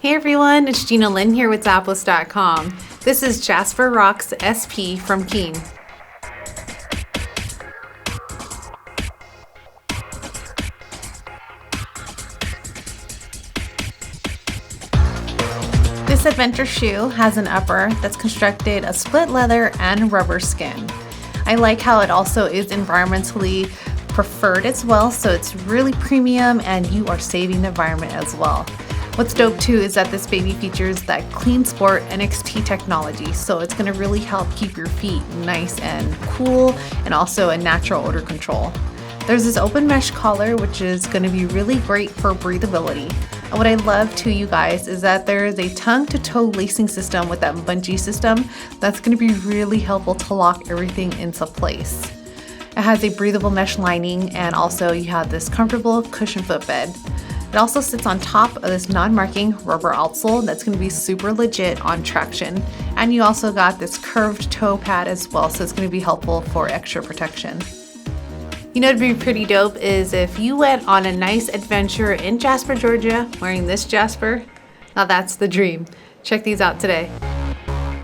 Hey everyone, it's Gina Lynn here with Zappos.com. This is Jasper Rocks SP from KEEN. This adventure shoe has an upper that's constructed of split leather and rubber skin. I like how it also is environmentally preferred as well, so it's really premium and you are saving the environment as well. What's dope too is that this baby features that Cleansport NXT technology, so it's going to really help keep your feet nice and cool and also a natural odor control. There's this open mesh collar which is going to be really great for breathability. And what I love too, you guys, is that there is a tongue to toe lacing system with that bungee system that's going to be really helpful to lock everything into place. It has a breathable mesh lining and also you have this comfortable cushion footbed. It also sits on top of this non-marking rubber outsole that's going to be super legit on traction. And you also got this curved toe pad as well, so it's going to be helpful for extra protection. You know, it'd be pretty dope is if you went on a nice adventure in Jasper, Georgia wearing this Jasper. Now that's the dream. Check these out today.